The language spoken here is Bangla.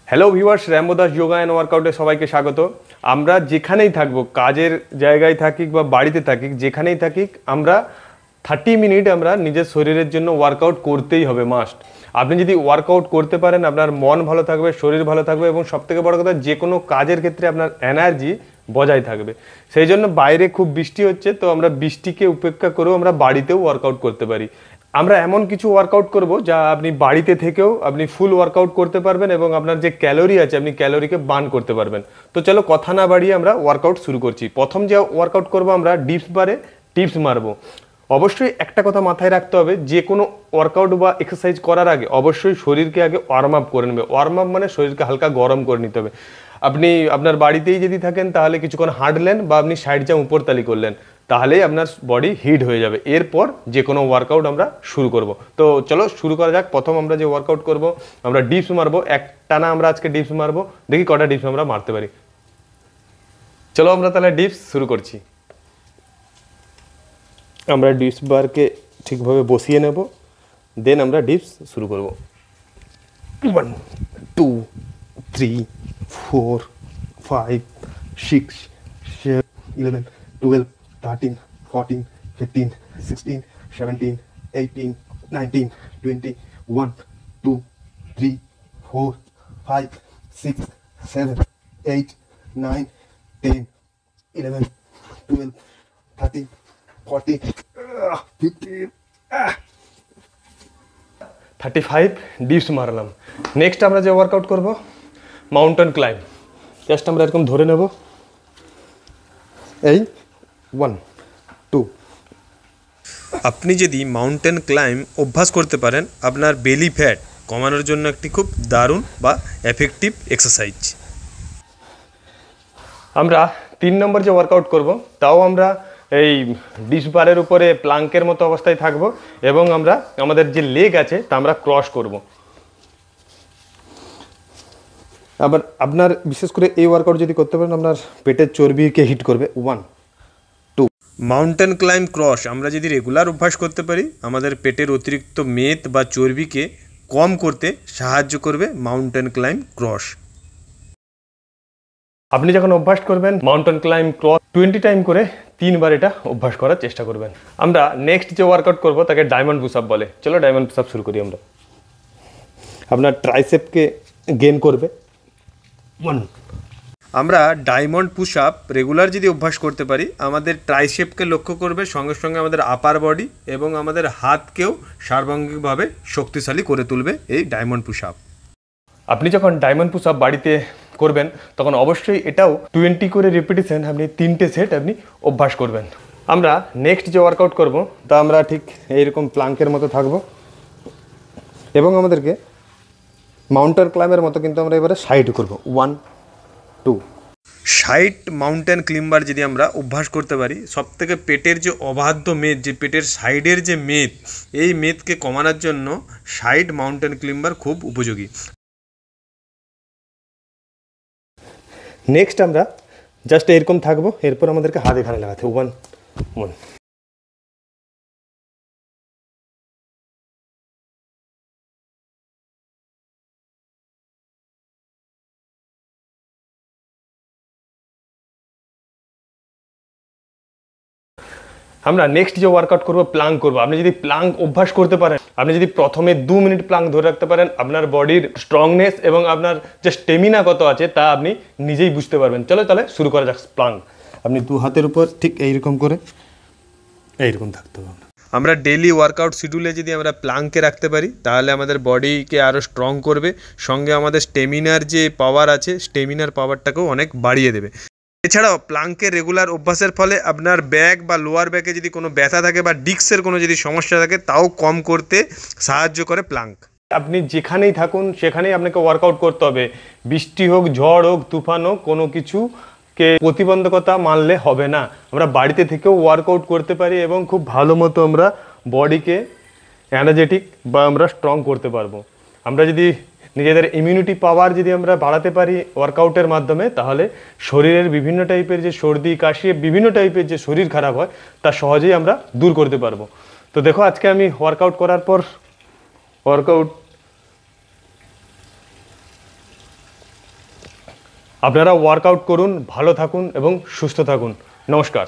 Hello viewers, Rambo Das yoga and ওয়ার্কআউটে সবাইকে স্বাগত। আমরা যেখানেই থাকবো, কাজের জায়গায় থাকি বা বাড়িতে থাকি, যেখানেই থাকি, আমরা 30 মিনিট আমরা নিজের শরীরের জন্য ওয়ার্কআউট করতেই হবে, মাস্ট। আপনি যদি ওয়ার্কআউট করতে পারেন, আপনার মন ভালো থাকবে, শরীর ভালো থাকবে এবং সবথেকে বড় কথা, যে কোনো কাজের ক্ষেত্রে আপনার এনার্জি বজায় থাকবে। সেই জন্য বাইরে খুব বৃষ্টি হচ্ছে, তো আমরা বৃষ্টিকে উপেক্ষা করেও আমরা বাড়িতেও ওয়ার্কআউট করতে পারি। আমরা এমন কিছু ওয়ার্কআউট করব যা আপনি বাড়িতে থেকেও আপনি ফুল ওয়ার্কআউট করতে পারবেন এবং আপনার যে ক্যালোরি আছে আপনি ক্যালোরিকে বার্ন করতে পারবেন। তো চলো কথা না বাড়িয়ে আমরা ওয়ার্কআউট শুরু করছি। প্রথম যে ওয়ার্কআউট করব, আমরা ডিপস বারে টিপস মারবো। অবশ্যই একটা কথা মাথায় রাখতে হবে, যে কোনো ওয়ার্কআউট বা এক্সারসাইজ করার আগে অবশ্যই শরীরকে আগে ওয়ার্ম আপ করে নেবে। ওয়ার্ম আপ মানে শরীরকে হালকা গরম করে নিতে হবে। আপনি আপনার বাড়িতেই যদি থাকেন তাহলে কিছুক্ষণ হাঁটলেন বা আপনি সাইড জাম্প উপরতালি করলেন, তাহলেই আপনার বডি হিট হয়ে যাবে। এরপর যে কোনো ওয়ার্কআউট আমরা শুরু করব। তো চলো শুরু করা যাক। প্রথম আমরা যে ওয়ার্কআউট করব, আমরা ডিপস মারবো। একটানা আমরা আজকে ডিপস মারবো, দেখি কটা ডিপস আমরা মারতে পারি। চলো আমরা তাহলে ডিপস শুরু করছি। আমরা ডিপস বারকে ঠিকভাবে বসিয়ে নেব, দেন আমরা ডিপস শুরু করব। 1 2 3 4 5 6 7 11 12 13 14 15 16 17 18 19 20 1 2 3 4 5 6 7 8 9 10 11 12 13 14 15 35 ডিপস মারলাম। নেক্সট আমরা যে ওয়ার্কআউট করব, মাউন্টেন ক্লাইম্ব। জাস্ট আমরা এরকম ধরে নেব, এই 1 2। আপনি যদি মাউন্টেন ক্লাইম্ব অভ্যাস করতে পারেন, আপনার বেলি ফ্যাট কমানোর জন্য একটি খুব দারুণ বা এফেক্টিভ এক্সারসাইজ। আমরা 3 নম্বর যে ওয়ার্কআউট করব, তাও আমরা এই ডিপস বারের উপরে প্লাঙ্কের মতো অবস্থায় থাকব এবং আমরা আমাদের যে লেগ আছে তা আমরা ক্রস করব। আবার আপনার বিশেষ করে এই ওয়ার্কআউট যদি করতে পারেন, আপনার পেটের চর্বিকে হিট করবে। 1 2। মাউন্টেন ক্লাইম্ব ক্রস আমরা যদি রেগুলার অভ্যাস করতে পারি, আমাদের পেটের অতিরিক্ত মেদ বা চর্বিকে কম করতে সাহায্য করবে মাউন্টেন ক্লাইম্ব ক্রস। আপনি যখন অভ্যাস করবেন মাউন্টেন ক্লাইম্ব ক্রস 20 টাইম করে 3 বার এটা অভ্যাস করার চেষ্টা করবেন। আমরা নেক্সট যে ওয়ার্কআউট করব তাকে ডায়মন্ড পুশ আপ বলে। চলো ডায়মন্ড পুশ আপ শুরু করি। আমরা আপনার ট্রাইসেপকে গেইন করবে। 1। আমরা ডায়মন্ড পুশ আপ রেগুলার যদি অভ্যাস করতে পারি, আমাদের ট্রাইসেপকে লক্ষ্য করবে, সঙ্গে সঙ্গে আমাদের আপার বডি এবং আমাদের হাতকেও সার্বাঙ্গিকভাবে শক্তিশালী করে তুলবে এই ডায়মন্ড পুশ আপ। আপনি যখন ডায়মন্ড পুশ আপ বাড়িতে করবেন তখন অবশ্যই এটাও 20 করে রিপিটিশন, আপনি 3টে সেট আপনি অভ্যাস করবেন। আমরা নেক্সট যে ওয়ার্কআউট করব তা আমরা ঠিক এইরকম প্লাঙ্কের মতো থাকব এবং আমাদেরকে মাউন্টেন ক্লাইম্বের মতো কিন্তু আমরা এবারে সাইড করব। 1 2। সাইড মাউন্টেন ক্লাইম্বার যদি আমরা অভ্যাস করতে পারি, সবথেকে পেটের যে অবাধ্য মেদ, যে পেটের সাইডের যে মেদ, এই মেদকে কমানোর জন্য সাইড মাউন্টেন ক্লাইম্বার খুব উপযোগী। নেক্সট আমরা জাস্ট এরকম থাকবো, এরপর আমাদেরকে হাত এখানে লাগাতে। 1 1। আমরা নেক্সট যে ওয়ার্কআউট করবো প্লাঙ্ক করবো। আপনি যদি প্লাঙ্ক অভ্যাস করতে পারেন, আপনি যদি প্রথমে 2 মিনিট প্লাঙ্ক ধরে রাখতে পারেন, আপনার বডির স্ট্রংনেস এবং আপনার যে স্টেমিনা কত আছে তা আপনি নিজেই বুঝতে পারবেন। চলো তাহলে শুরু করা যাক প্লাঙ্ক। আপনি 2 হাতের উপর ঠিক এইরকম করে এইরকম থাকতে হবে। আমরা ডেইলি ওয়ার্কআউট শিডিউলে যদি আমরা প্লাঙ্কে রাখতে পারি, তাহলে আমাদের বডিকে আরও স্ট্রং করবে, সঙ্গে আমাদের স্টেমিনার যে পাওয়ার আছে, স্টেমিনার পাওয়ারটাকেও অনেক বাড়িয়ে দেবে। এছাড়াও প্লাঙ্কের রেগুলার অভ্যাসের ফলে আপনার ব্যাক বা লোয়ার ব্যাকে যদি কোনো ব্যথা থাকে বা ডিস্কের কোনো যদি সমস্যা থাকে, তাও কম করতে সাহায্য করে প্লাঙ্ক। আপনি যেখানেই থাকুন সেখানেই আপনাকে ওয়ার্কআউট করতে হবে। বৃষ্টি হোক, ঝড় হোক, তুফান হোক, কোনো কিছুকে প্রতিবন্ধকতা মানলে হবে না। আমরা বাড়িতে থেকেও ওয়ার্কআউট করতে পারি এবং খুব ভালো মতো আমরা বডিকে এনার্জেটিক বা আমরা স্ট্রং করতে পারবো। আমরা যদি নিজেদের ইমিউনিটি পাওয়ার যদি আমরা বাড়াতে পারি ওয়ার্কআউটের মাধ্যমে, তাহলে শরীরের বিভিন্ন টাইপের যে সর্দি কাশি, বিভিন্ন টাইপের যে শরীর খারাপ হয় তা সহজেই আমরা দূর করতে পারবো। তো দেখো আজকে আমি ওয়ার্কআউট করার পর ওয়ার্কআউট আপনারা ওয়ার্কআউট করুন, ভালো থাকুন এবং সুস্থ থাকুন। নমস্কার।